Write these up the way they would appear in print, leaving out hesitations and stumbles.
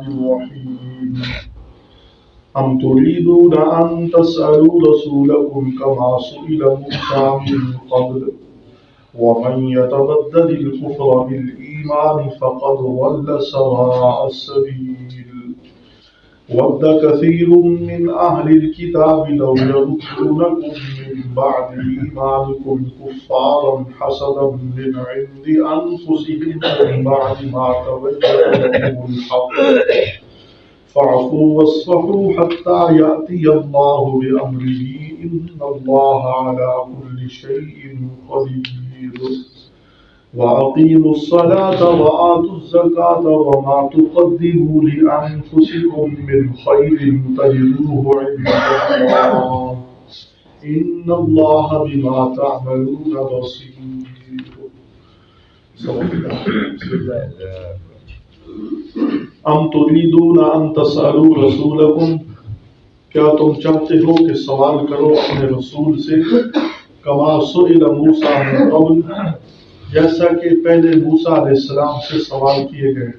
الرحيم أم تريدون أن تسألوا رسولكم كما سئل موسى من قبل ومن يتبدل الكفر بالإيمان فقد ضل سواء السبيل ود كثير من أهل الكتاب لو يردونكم من بعد إيمانكم كفارا حسدا من عند أنفسهم من بعد ما تبين لهم الحق فاعفوا واصفحوا حتى يأتي الله بأمره إن الله على كل شيء قدير وأقيموا الصلاة وآتوا الزكاة وما تقدموا لأنفسكم من خير تجدوه عند الله إن الله بما تعملون بصير. ام تريدون ان تسألوا رسولکم، کیا تم چاہتے ہو کہ سوال کرو اپنے رسول سے، کما سئل موسیٰ من قبل، جیسا کہ پہلے موسیٰ علیہ السلام سے سوال کیے گئے،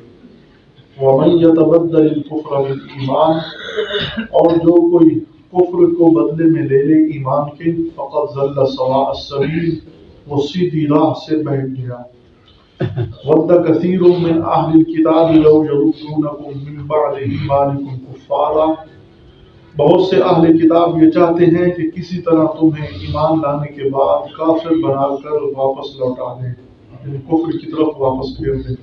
ومن یتبدل الکفر بالایمان، اور جو کوئی کفر کو بدلے میں لے لے ایمان کے، فقد ضل سواء السبیل، وہ سیدھی راہ سے بہٹ گیا. ود کثیر من اہل الکتاب لو یردونکم من بعد ایمانکم کفارا، بہت سے اہل کتاب یہ چاہتے ہیں کہ کسی طرح تمہیں ایمان لانے کے بعد کافر بنا کر واپس لوٹا دیں، یعنی کفر کی طرف واپس پھیر دیں.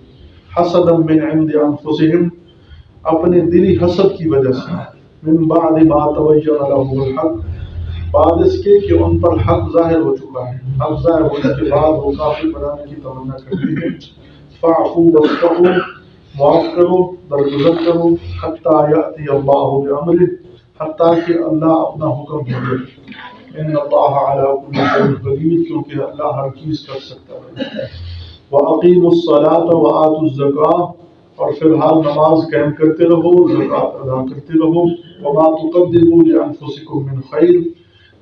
حسدا من عند انفسہم، اپنے دلی حسد کی وجہ سے، من بعد ما تبین لهم الحق، بعد اس کے کہ ان پر حق ظاہر ہو چکا ہے، حق ظاہر ہونے کے بعد وہ کافر بنانے کی تمنا کرتے ہیں. فاعفوا واصفحوا، معاف کرو، درگزر کرو، حتی یأتی اللہ بامرہ، حتیٰ کہ اللہ اپنا حکم دے. ان اللہ علی کل شیء قدیر، کیونکہ اللہ ہر چیز کر سکتا ہے. واقیموا الصلاة وآتوا الزکاة، اور فی الحال نماز قائم کرتے رہو، زکوٰۃ ادا کرتے رہو. وما تقدموا لانفسکم من خیر،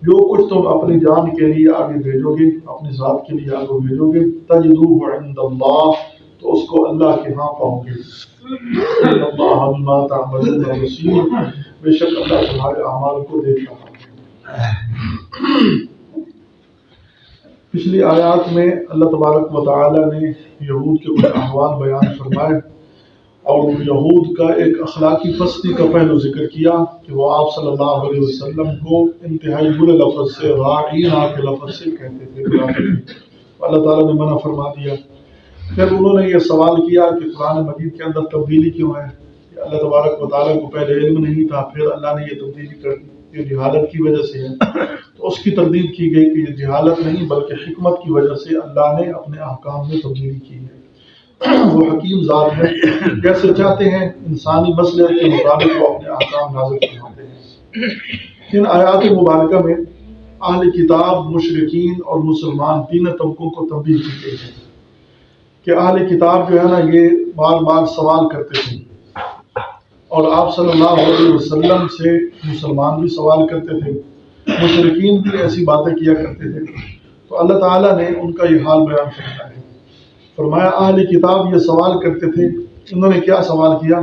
جو کچھ تم اپنی جان کے لیے آگے بھیجو گے، اپنی ذات کے لیے آگے بھیجو گے، تجدوہ عند اللہ، تو اس کو اللہ کے ہاں پاؤ گے. ان اللہ بما تعملون بصیر، بے شک اللہ تمہارے اعمال کو دیکھ رہا ہے. پچھلی آیات میں اللہ تبارک و تعالی نے یہود کے کچھ احوال بیان فرمائے اور یہود کا ایک اخلاقی پستی کا پہلو ذکر کیا کہ وہ آپ صلی اللہ علیہ وسلم کو انتہائی برے لفظ سے، راعینا کے لفظ سے کہتے تھے. اللہ تعالیٰ نے منع فرما دیا. پھر انہوں نے یہ سوال کیا کہ قرآن مجید کے اندر تبدیلی کیوں ہے؟ کہ اللہ تبارک و تعالیٰ کو پہلے علم نہیں تھا، پھر اللہ نے یہ تبدیلی کر دی، یہ جہالت کی وجہ سے ہے. تو اس کی تردید کی گئی کہ یہ جہالت نہیں بلکہ حکمت کی وجہ سے اللہ نے اپنے احکام میں تبدیلی کی ہے. وہ حکیم ذات ہے، جیسے چاہتے ہیں انسانی مصلحت کے مطابق وہ اپنے احکام نازل فرماتے ہیں. ان آیات مبارکہ میں اہل کتاب، مشرکین اور مسلمان تین طبقوں کو تنبیہ کی گئی ہے کہ اہل کتاب جو ہے نا یہ بار بار سوال کرتے تھے، اور آپ صلی اللہ علیہ وسلم سے مسلمان بھی سوال کرتے تھے، مشرکین بھی ایسی باتیں کیا کرتے تھے. تو اللہ تعالیٰ نے ان کا یہ حال بیان فرمایا ہے. فرمایا اہل کتاب یہ سوال کرتے تھے، انہوں نے کیا سوال کیا؟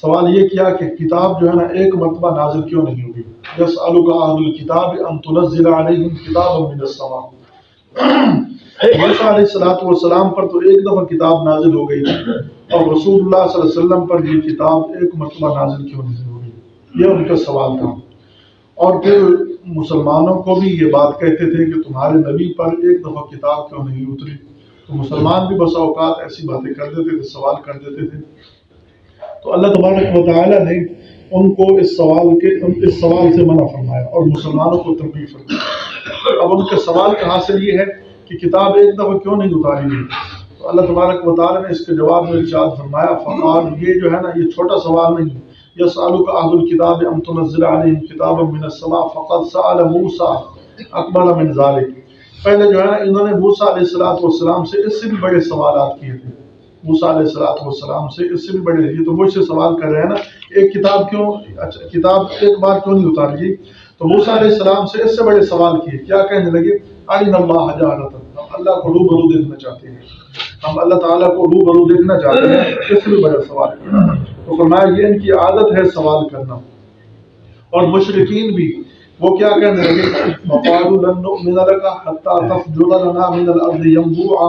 سوال یہ کیا کہ کتاب جو ہے نا ایک مرتبہ نازل کیوں نہیں ہوگی؟ یسألک اہل الکتاب ان تنزل علیہم کتابا من السماء. موسیٰ علیہ السلام پر تو ایک دفعہ کتاب نازل ہو گئی تھی، اور رسول اللہ صلی اللہ علیہ وسلم پر یہ کتاب ایک مرتبہ نازل کیوں نہیں ہوگی؟ یہ ان کا سوال تھا. اور پھر مسلمانوں کو بھی یہ بات کہتے تھے کہ تمہارے نبی پر ایک دفعہ کتاب کیوں نہیں اتری؟ تو مسلمان بھی بسا اوقات ایسی باتیں کر دیتے تھے، سوال کر دیتے تھے. تو اللہ تبارک و تعالیٰ نے ان کو اس سوال سے منع فرمایا اور مسلمانوں کو تنبیہ فرمایا. اب ان کا سوال کا حاصل یہ ہے کہ کتاب ایک دفعہ کیوں نہیں اتاری گئی؟ تو اللہ تبارک و تعالیٰ نے اس کے جواب میں ارشاد فرمایا، فقال، یہ جو ہے نا یہ چھوٹا سوال نہیں. یسألک اہل الکتاب ان تنزل علیہم کتابا من السماء فقد سأل موسیٰ اکبر من ذلک. پہلے جو ہے نا انہوں نے موسیٰ علیہ السلام سے اس سے بھی بڑے سوالات کیے تھے. موسیٰ علیہ السلام سے اس سے بھی بڑے، یہ تو مجھ سے سوال کر رہے ہیں نا ایک کتاب کیوں، اچھا کتاب ایک بار کیوں نہیں اتاری گئی؟ تو موسیٰ علیہ السلام سے اس سے بڑے سوال کیے. کیا کہنے لگے؟ ارنا اللہ جہرۃ، ہم اللہ کو روبرو دیکھنا چاہتے ہیں، ہم اللہ تعالیٰ کو روبرو دیکھنا چاہتے ہیں. اس سے بھی بڑا سوال کیا. تو فرمایا یہ ان کی عادت ہے سوال کرنا. اور مشرکین بھی وہ کیا کہنے لگے وقالوا لن نؤمن لك حتى تفجر لنا من الارض ينبوعا.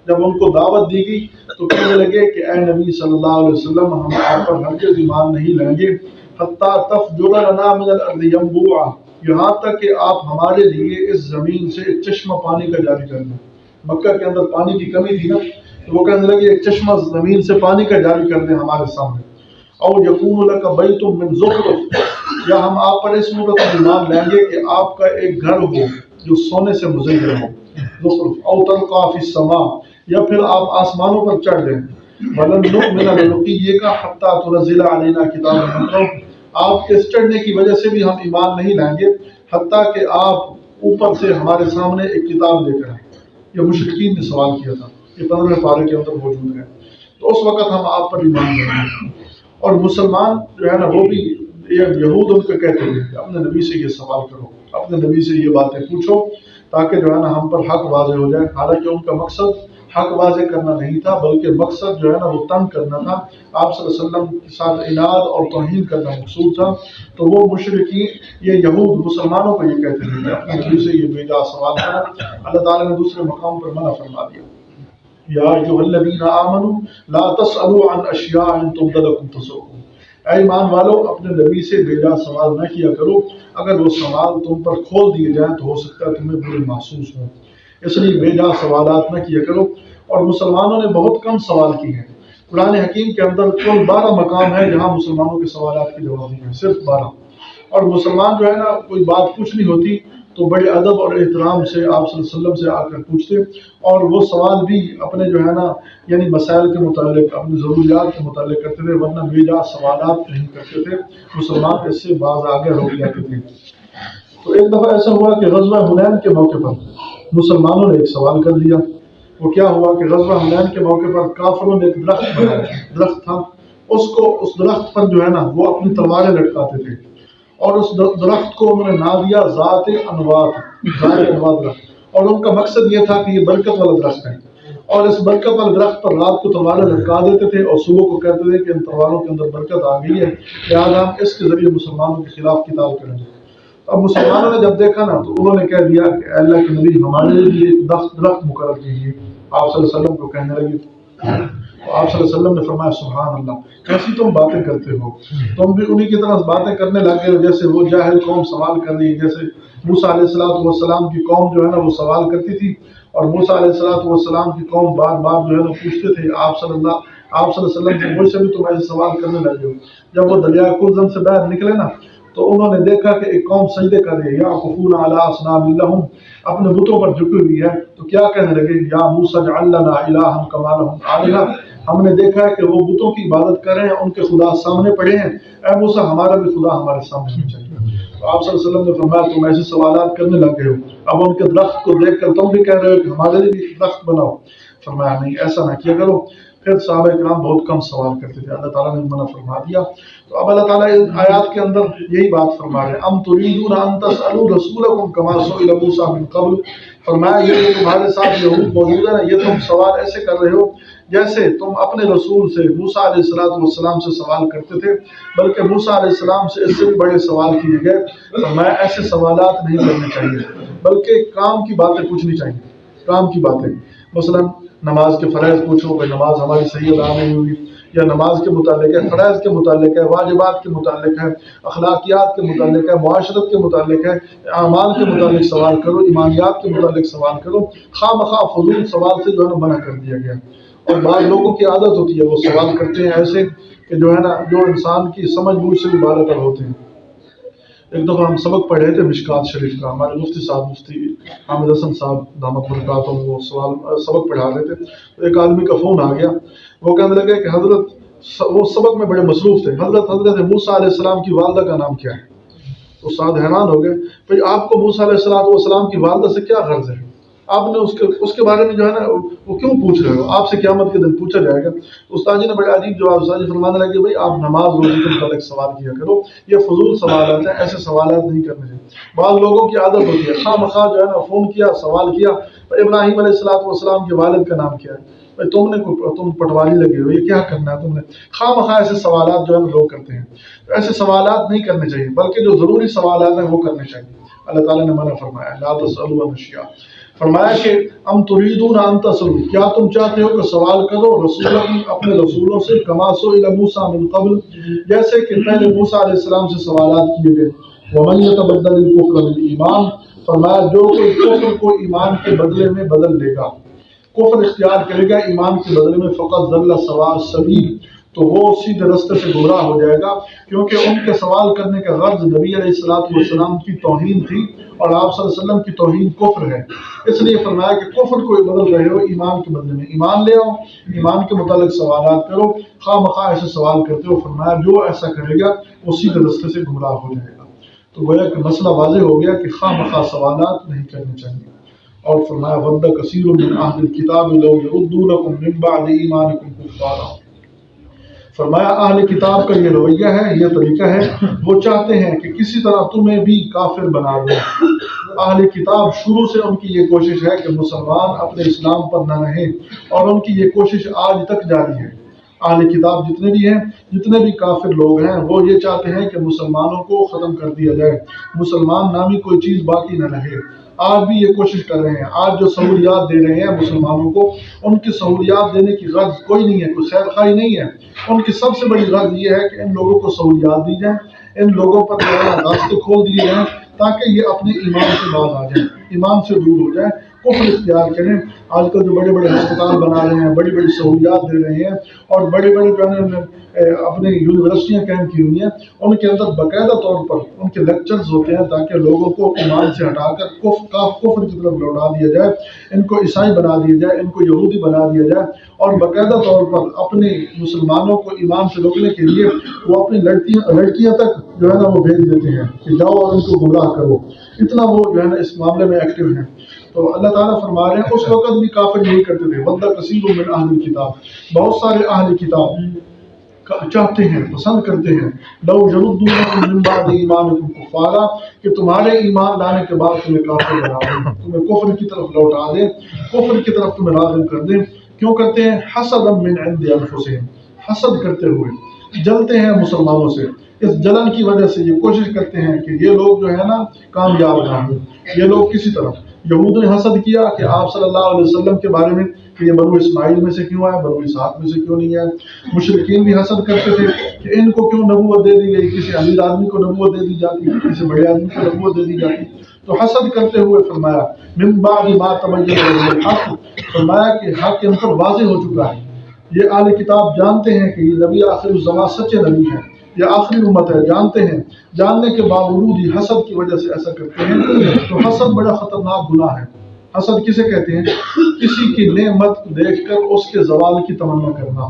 جب ان کو دعوت دی گئی تو کہنے لگے کہ اے نبی صلی اللہ علیہ وسلم ہم آپ پر ہرگز ایمان نہیں لائیں گے حتى تفجر لنا من الارض ينبوعا، یہاں تک کہ آپ ہمارے لیے اس زمین سے ایک چشمہ پانی کا جاری کر دیں. مکہ کے اندر پانی کی کمی تھی نا، تو وہ کہنے لگے ایک چشمہ زمین سے پانی کا جاری کر دیں ہمارے سامنے. او یکون لک بیت من زخرف، یا ہم آپ پر اس صورت میں ایمان لیں گے کہ آپ کا ایک گھر ہو جو سونے سے مزین ہو. زخرف او تلقا فی السماء، یا پھر آپ آسمانوں پر چڑھ جائیں. ولن نؤمن لرقیک حتی تنزل علینا کتابا نقرأہ، آپ کے چڑھنے کی وجہ سے بھی ہم ایمان نہیں لائیں گے حتیٰ کہ آپ اوپر سے ہمارے سامنے ایک کتاب لے کر آئیں. یہ مشرکین نے سوال کیا تھا، یہ 15 پارے کے اندر موجود ہے. تو اس وقت ہم آپ پر ایمان لائیں گے. اور مسلمان جو ہے نا وہ بھی یہود ان کو کہتے ہیں کہ اپنے نبی سے یہ سوال کرو، اپنے نبی سے یہ باتیں پوچھو تاکہ جو ہے نا ہم پر حق واضح ہو جائے. حالانکہ ان کا مقصد حق واضح کرنا نہیں تھا، بلکہ مقصد جو ہے نا وہ تنگ کرنا تھا. آپ صلی اللہ علیہ وسلم کے ساتھ عناد اور توہین کرنا مقصود تھا. تو وہ مشرکین یہ یہود مسلمانوں کو یہ کہتے تھے کہ اپنے نبی سے یہ بیجا سوال کرو. اللہ تعالیٰ نے دوسرے مقام پر منع فرما دیا، یا ایھا الذین آمنوا لا تسألوا عن اشیاء ان تبد لکم تسؤکم. اے ایمان والو اپنے نبی سے بیجا سوال نہ کیا کرو، اگر وہ سوال تم پر کھول دیے جائیں تو ہو سکتا ہے تمہیں برے محسوس ہوں. اس لیے بیجا سوالات نہ کیا کرو. اور مسلمانوں نے بہت کم سوال کی ہیں. قرآن حکیم کے اندر کل 12 مقام ہے جہاں مسلمانوں کے سوالات کے جواب ہیں، صرف 12. اور مسلمان جو ہے نا کوئی بات پوچھنی ہوتی تو بڑے ادب اور احترام سے آپ صلی اللہ علیہ وسلم سے آ کر پوچھتے، اور وہ سوال بھی اپنے جو ہے نا یعنی مسائل کے متعلق اپنی ضروریات کے متعلق کرتے تھے، ورنہ بیجا سوالات نہیں کرتے تھے. مسلمان اس سے باز آگے ہو جاتے تھے. تو ایک دفعہ ایسا ہوا کہ غزوہ حنین کے موقع پر مسلمانوں نے ایک سوال کر دیا. وہ کیا ہوا کہ غزوہ حنین کے موقع پر کافروں نے ایک درخت بنایا، درخت تھا، اس درخت پر جو ہے نا وہ اپنی تلواریں لٹکاتے تھے، اور اس درخت کو انہوں نے نام دیا ذات انوات درخت. اور ان کا مقصد یہ تھا کہ یہ برکت والا درخت ہے، اور اس برکت والے درخت پر رات کو تلواریں لٹکا دیتے تھے اور صبح کو کہتے تھے کہ ان تلواروں کے اندر برکت آ گئی ہے، لہٰذا ہم اس کے ذریعے مسلمانوں کے خلاف قتال کریں گے. اب مسلمانوں نے جب دیکھا نا تو انہوں نے کہہ دیا کہ اے اللہ کے نبی ہمارے لیے ایک درخت مقرر کیجیے. آپ صلی اللہ علیہ وسلم کو کہنے لگے. آپ صلی اللہ علیہ وسلم نے فرمایا سبحان اللہ، کیسی تم باتیں کرتے ہو، تم بھی انہی کی طرح باتیں کرنے لگے جیسے وہ جاہل قوم سوال کر رہی ہے. جیسے موسیٰ علیہ السلام کی قوم جو ہے نا وہ سوال کرتی تھی، اور موسیٰ علیہ السلام کی قوم بار بار جو ہے نا پوچھتے تھے آپ صلی اللہ علیہ وسلم سے، مجھ سے بھی تم ایسے سوال کرنے لگے ہو. جب وہ دریائے کلزم سے باہر نکلے نا تو انہوں نے دیکھا کہ ایک قوم سجدے کر رہی ہے، یعکفون علی اصنام لہم، اپنے بتوں پر جھکی ہوئی ہے. تو کیا کہنے لگے یا موسیٰ اجعل لنا الہا کما لہم آلہہ، ہم نے دیکھا ہے کہ وہ بتوں کی عبادت کر رہے ہیں، ان کے خدا سامنے پڑے ہیں، اے موسیٰ ہمارا بھی خدا ہمارے سامنے ہونا چاہیے. تو آپ صلی اللہ علیہ وسلم نے فرمایا تم ایسے سوالات کرنے لگے ہو، اب ان کے درخت کو دیکھ کر تم بھی کہہ رہے ہو کہ ہمارے لیے بھی درخت بناؤ. فرمایا نہیں، ایسا نہ کیا کرو. پھر صحابہ کرام بہت کم سوال کرتے تھے، اللہ تعالیٰ نے منع فرما دیا. تو اب اللہ تعالیٰ ان آیات کے اندر یہی بات فرما رہے ہیں ام تريدون ان تسألوا رسولكم كما سئل موسى من قبل. فرمایا یہ جو تمہارے ساتھ یہود موجود ہے نا، یہ تم سوال ایسے کر رہے ہو جیسے تم اپنے رسول سے موسیٰ علیہ السلام سے سوال کرتے تھے، بلکہ موسیٰ علیہ السلام سے اس سے بھی بڑے سوال کیے گئے. فرمایا ایسے سوالات نہیں کرنے چاہیے، بلکہ کام کی باتیں پوچھنی چاہیے. کام کی باتیں، مثلا نماز کے فرائض پوچھو کہ نماز ہماری صحیح ادا نہیں ہوئی، یا نماز کے متعلق ہے، فرائض کے متعلق ہے، واجبات کے متعلق ہے، اخلاقیات کے متعلق ہے، معاشرت کے متعلق ہے، اعمال کے متعلق سوال کرو، ایمانیات کے متعلق سوال کرو. خواہ مخواہ فضول سوال سے جو ہے نا منع کر دیا گیا. اور بعض لوگوں کی عادت ہوتی ہے وہ سوال کرتے ہیں ایسے کہ جو ہے نا جو انسان کی سمجھ بوجھ سے بھی بالاتر ہوتے ہیں. ایک دفعہ ہم سبق پڑھ رہے تھے مشکات شریف کا، ہمارے مفتی صاحب مفتی حامد حسن صاحب دامت برکاتہم وہ سبق پڑھا رہے تھے. تو ایک آدمی کا فون آ گیا، وہ کہنے لگے کہ حضرت وہ سبق میں بڑے مصروف تھے، حضرت موسیٰ علیہ السلام کی والدہ کا نام کیا ہے؟ استاد حیران ہو گئے، بھئی آپ کو موسیٰ علیہ السلام کی والدہ سے کیا غرض ہے؟ آپ نے اس کے بارے میں جو ہے نا وہ کیوں پوچھ رہے ہو؟ آپ سے قیامت کے دن پوچھا جائے گا. استاد جی نے بڑے عجیب جواب. استاد جی فرمانے لگے بھائی آپ نماز روزے کے متعلق سوال کیا کرو، یہ فضول سوالات ہیں، ایسے سوالات نہیں کرنے چاہیے. بعض لوگوں کی عادت ہوتی ہے خواہ مخواہ جو ہے نا فون کیا، سوال کیا، ابراہیم علیہ السلام کے والد کا نام کیا ہے؟ تم پٹواری لگے ہو، یہ کیا کرنا ہے تم نے؟ خواہ مخواہ ایسے سوالات جو ہے لوگ کرتے ہیں، ایسے سوالات نہیں کرنے چاہیے، بلکہ جو ضروری سوالات ہیں وہ کرنے چاہیے۔ اللہ تعالیٰ نے منع فرمایا لا تسألوا عن اشیاء، فرمایا کہ ام تريدون ان تسألوا، کیا تم چاہتے ہو کہ سوال کرو رسولکم، اپنے رسولوں سے، کما سئل موسیٰ من قبل، جیسے کہ پہلے موسیٰ علیہ السلام سے سوالات کیے گئے۔ ومن يتبدل الكفر بالایمان، فرمایا جو کوئی کفر کو ایمان کے بدلے میں بدل لے گا، کفر اختیار کرے گا ایمان کے بدلے میں، فقط ضل سواء السبیل، تو وہ سیدھے رستے سے گمراہ ہو جائے گا، کیونکہ ان کے سوال کرنے کا غرض نبی علیہ السلام کی توہین تھی، اور آپ صلی اللہ علیہ وسلم کی توہین کفر ہے۔ اس لیے فرمایا کہ کفر کو بدل رہے ہو ایمان کے بدلے میں، ایمان لے آؤ، ایمان کے متعلق سوالات کرو، خواہ مخواہ ایسے سوال کرتے ہو، فرمایا جو ایسا کرے گا وہ سیدھے رستے سے گمراہ ہو جائے گا۔ تو گویا کہ مسئلہ واضح ہو گیا کہ خواہ مخواہ سوالات نہیں کرنے چاہیے۔ اور فرمایا وَدَّ كَثِيرٌ مِّنْ أَهْلِ الْكِتَابِ لَوْ يَرُدُّونَكُم مِّن بَعْدِ إِيمَانِكُمْ كُفَّارًا، فرمایا اہل کتاب کا یہ رویہ ہے، یہ طریقہ ہے، وہ چاہتے ہیں کہ کسی طرح تمہیں بھی کافر بنا دیں۔ اہل کتاب شروع سے ان کی یہ کوشش ہے کہ مسلمان اپنے اسلام پر نہ رہیں، اور ان کی یہ کوشش آج تک جاری ہے۔ اہل کتاب جتنے بھی ہیں، جتنے بھی کافر لوگ ہیں، وہ یہ چاہتے ہیں کہ مسلمانوں کو ختم کر دیا جائے، مسلمان نامی کوئی چیز باقی نہ رہے۔ آج بھی یہ کوشش کر رہے ہیں، آج جو سہولیات دے رہے ہیں مسلمانوں کو، ان کی سہولیات دینے کی غرض کوئی نہیں ہے، کوئی خیر خواہی نہیں ہے، ان کی سب سے بڑی غرض یہ ہے کہ ان لوگوں کو سہولیات دی جائیں، ان لوگوں پر راستے کھول دیے جائیں، تاکہ یہ اپنے ایمان سے باز آ جائیں، ایمان سے دور ہو جائیں، کفر اختیار کریں۔ آج کل جو بڑے بڑے ہسپتال بنا رہے ہیں، بڑی بڑی سہولیات دے رہے ہیں، اور بڑے بڑے جو ہے اپنے یونیورسٹیاں قائم کی ہوئی ہیں، ان کے اندر باقاعدہ طور پر ان کے لیکچرز ہوتے ہیں تاکہ لوگوں کو ایمان سے ہٹا کر کفر کی طرف لوٹا دیا جائے، ان کو عیسائی بنا دیا جائے، ان کو یہودی بنا دیا جائے، اور باقاعدہ طور پر اپنے مسلمانوں کو ایمان سے روکنے کے لیے وہ اپنی لڑکیاں تک جو ہے نا وہ بھیج دیتے ہیں کہ جاؤ اور ان کو گمراہ کرو، اتنا وہ جو ہے نا اس معاملے میں ایکٹیو ہیں۔ تو اللہ تعالیٰ فرما رہے ہیں اس وقت بھی کافر یہی کرتے تھے، وَدَّ كَثِيرٌ مِّنْ أَهْلِ الْكِتَابِ، بہت سارے اہل کتاب چاہتے ہیں، پسند کرتے ہیں، لَوْ يَرُدُّونَكُم مِّن بَعْدِ إِيمَانِكُمْ كُفَّارًا، کہ تمہارے ایمان لانے کے بعد تمہیں کافر بنا دیں، تمہیں کفر کی طرف لوٹا دیں، کفر کی طرف تمہیں راغب کر دیں۔ کیوں کرتے ہیں؟ حسدا من عند انفسهم، حسد کرتے ہوئے جلتے ہیں مسلمانوں سے، اس جلن کی وجہ سے یہ کوشش کرتے ہیں کہ یہ لوگ جو ہے نا کامیاب نہ ہوں، یہ لوگ کسی طرح۔ یہود نے حسد کیا کہ آپ صلی اللہ علیہ وسلم کے بارے میں کہ یہ بنو اسماعیل میں سے کیوں آئے، بنو اسحاق میں سے کیوں نہیں آئے۔ مشرکین بھی حسد کرتے تھے کہ ان کو کیوں نبوت دے دی گئی، کسی امیر آدمی کو نبوت دے دی جاتی، کسی بڑے آدمی کو نبوت دے دی جاتی۔ تو حسد کرتے ہوئے فرمایا من بعد ما تبین لهم الحق، فرمایا کہ حق ان پر واضح ہو چکا ہے۔ یہ اہل کتاب جانتے ہیں کہ یہ نبی آخر الزمان سچے نبی ہیں، یہ آخری امت ہے، جانتے ہیں، جاننے کے باوجود ہی حسد کی وجہ سے ایسا کرتے ہیں۔ تو حسد بڑا خطرناک گناہ ہے۔ حسد کسے کہتے ہیں؟ کسی کی نعمت دیکھ کر اس کے زوال کی تمنا کرنا،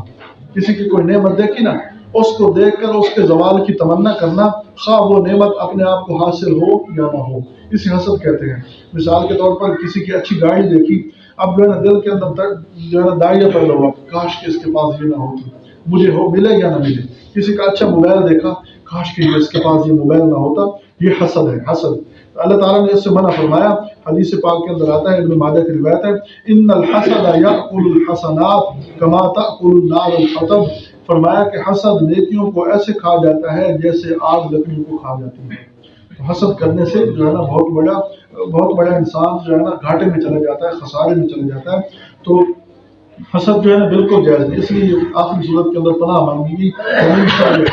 کسی کی کوئی نعمت دیکھی نا، اس کو دیکھ کر اس کے زوال کی تمنا کرنا، خواہ وہ نعمت اپنے آپ کو حاصل ہو یا نہ ہو، اسے حسد کہتے ہیں۔ مثال کے طور پر کسی کی اچھی گاڑی دیکھی، اب جو ہے نا دل کے اندر جو ہے نا داعیہ پیدا ہوا، کاش کہ اس کے پاس یہ نہ ہوتی، مجھے ہو ملے یا نہ ملے۔ کسی کا اچھا موبائل دیکھا، کاش کہ اس کے پاس یہ موبائل نہ ہوتا، یہ حسد ہے، حسد۔ اللہ تعالیٰ نے اس سے منع فرمایا، حدیث پاک کے اندر آتا ہے، ابن ماجہ کی روایت ہے، ان الحسد یاکل الحسنات کما تاکل النار الحطب، فرمایا کہ حسد نیکیوں کو ایسے کھا جاتا ہے جیسے آگ لکڑیوں کو کھا جاتی ہے۔ تو حسد کرنے سے جو ہے نا بہت بڑا انسان جو ہے نا گھاٹے میں چلا جاتا ہے، خسارے میں چلا جاتا ہے۔ تو حسد جو ہے نا بالکل جائز نہیں، اس لیے آخری صورت کے اندر پناہ مانگی گی،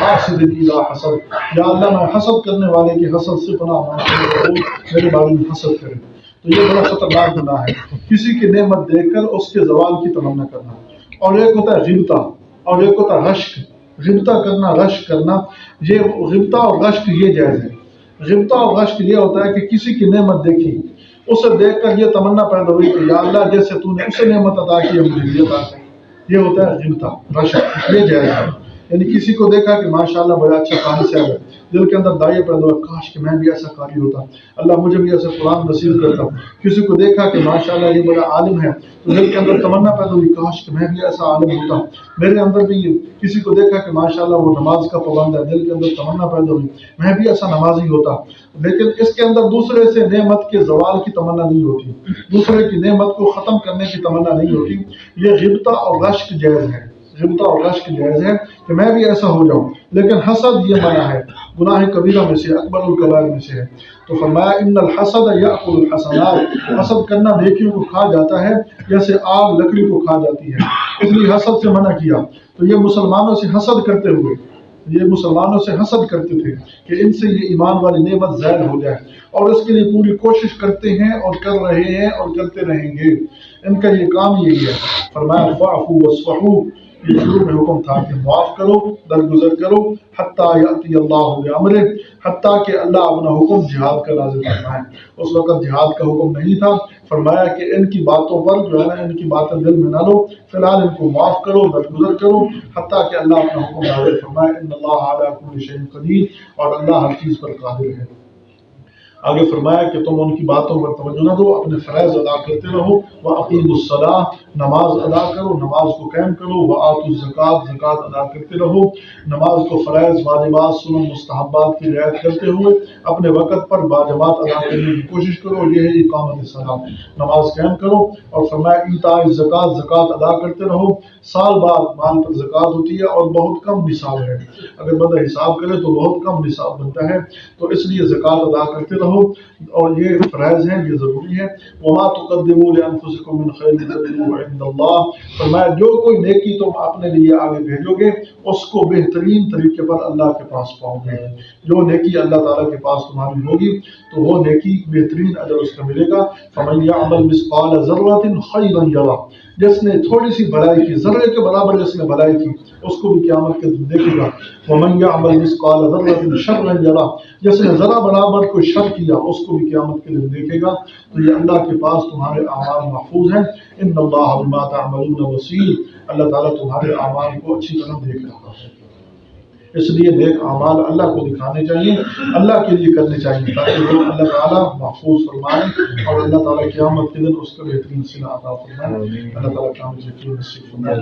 حاسد اذا حسد، یا اللہ میں حسد کرنے والے کی حسد سے پناہ مانگتا ہوں، میرے بارے میں حسد کرے۔ تو یہ بڑا خطرناک گناہ ہے، کسی کی نعمت دیکھ کر اس کے زوال کی تمنا کرنا۔ اور ایک ہوتا ہے غیبتہ، اور ایک ہوتا ہے رشک، غیبتہ کرنا، رشک کرنا۔ یہ غیبتہ اور رشک یہ جائز ہے۔ غیبتہ اور رشک یہ ہوتا ہے کہ کسی کی نعمت دیکھی، اسے دیکھ کر یہ تمنا پیدا ہوئی کہ یا اللہ جیسے تو نے اسے نعمت عطا کی ہے مجھے بھی عطا کر، یہ ہوتا ہے غیبتہ، رشک، یہ جائز ہے۔ یعنی کسی کو دیکھا کہ ماشاءاللہ بڑا اچھا قاری صاحب ہے، دل کے اندر دائیں پیدا ہوا کاش کہ میں بھی ایسا قاری ہوتا، اللہ مجھے بھی ایسا قرآن نصیب کرتا۔ کسی کو دیکھا کہ ماشاءاللہ یہ بڑا عالم ہے تو دل کے اندر تمنا پیدا ہوئی کاش کہ میں بھی ایسا عالم ہوتا، میرے اندر بھی یہ۔ کسی کو دیکھا کہ ماشاءاللہ وہ نماز کا پابند ہے، دل کے اندر تمنا پیدا ہوئی میں بھی ایسا نمازی ہوتا۔ لیکن اس کے اندر دوسرے سے نعمت کے زوال کی تمنا نہیں ہوتی، دوسرے کی نعمت کو ختم کرنے کی تمنا نہیں ہوتی۔ یہ غبطہ اور رشک جائز ہے، غبطہ اور رشک جائز ہے کہ میں بھی ایسا ہو جاؤں، لیکن حسد یہ منع ہے، گناہ کبیرہ میں سے، اکبر الکبائر میں سے ہے۔ تو فرمایا ان الحسد یاکل الحسنات، حسد کرنا نیکیوں کو کھا جاتا ہے جیسے آگ لکڑی کو کھا جاتی ہے، اس لیے حسد سے منع کیا۔ تو یہ مسلمانوں سے حسد کرتے ہوئے، یہ مسلمانوں سے حسد کرتے تھے کہ ان سے یہ ایمان والی نعمت ظاہر ہو جائے، اور اس کے لیے پوری کوشش کرتے ہیں اور کر رہے ہیں اور کرتے رہیں گے، ان کا یہ کام یہی ہے۔ فرمایا فاعفوا واصفحوا، یہ شروع میں حکم تھا کہ معاف کرو، درگزر کرو، حتیٰ یأتی اللہ بامرہ، حتیٰ کہ اللہ اپنا حکم جہاد کا نازل فرمائے۔ اس وقت جہاد کا حکم نہیں تھا، فرمایا کہ ان کی باتوں پر جو ہے نا، ان کی باتیں دل میں نہ لو، فی الحال ان کو معاف کرو، درگزر کرو، حتیٰ کہ اللہ اپنا حکم نازل فرمائے۔ ان اللہ علی کل شیء قدیر، اور اللہ ہر چیز پر قادر ہے۔ آگے فرمایا کہ تم ان کی باتوں پر توجہ نہ دو، اپنے فرائض ادا کرتے رہو، وَأَقِیمُوا الصَّلَاةَ، نماز ادا کرو، نماز کو قائم کرو، وَآتُوا الزَّکَاةَ، زکوٰۃ ادا کرتے رہو، نماز کو فرائض، واجبات، سنن، مستحبات کی رعایت کرتے ہوئے اپنے وقت پر باجماعت ادا کرنے کی کوشش کرو، یہ ہے اقامت الصلاۃ، نماز قائم کرو۔ اور فرمایا ایتاء الزکوٰۃ، زکوٰۃ ادا کرتے رہو، سال بعد مال پر زکوٰۃ ہوتی ہے اور بہت کم نصاب ہے، اگر بندہ حساب کرے تو بہت کم نصاب بنتا ہے، تو اس لیے زکوٰۃ ادا کرتے رہو، اور یہ فرائض ہیں، یہ ضروری ہے۔ وما تقدموا لانفسکم من خیر تجدوہ عند اللہ، فرمایا جو کوئی نیکی تم اپنے لیے آگے بھیجو گے اس کو بہترین طریقے پر اللہ کے پاس پاؤ گے۔ جو نیکی اللہ تعالیٰ کے پاس تمہاری ہوگی تو وہ نیکی بہترین اجر اس کا ملے گا۔ فمن یعمل مثقال ذرۃ خیرا یرہ، جس نے تھوڑی سی بھلائی کی، ذرے کے برابر جس نے بھلائی کی اس کو بھی قیامت کے دن دیکھے گا۔ ومن یعمل مثقال ذرۃ شرا یرہ، جس نے ذرا برابر کوئی شر کیا اس کو بھی قیامت کے دن دیکھے گا۔ تو یہ اللہ کے پاس تمہارے اعمال محفوظ ہیں۔ ان اللہ بما تعملون بصیر، اللہ تعالیٰ تمہارے اعمال کو اچھی طرح دیکھ رہا ہے۔ اس لیے نیک اعمال اللہ کو دکھانے چاہیے، اللہ کے لیے کرنے چاہیے، تاکہ وہ اللہ تعالیٰ محفوظ فرمائے اور اللہ تعالیٰ قیامت کے دن اس کا بہترین صلہ عطا فرمائے۔ اللہ تعالیٰ کام یقین نصیب فرمائے۔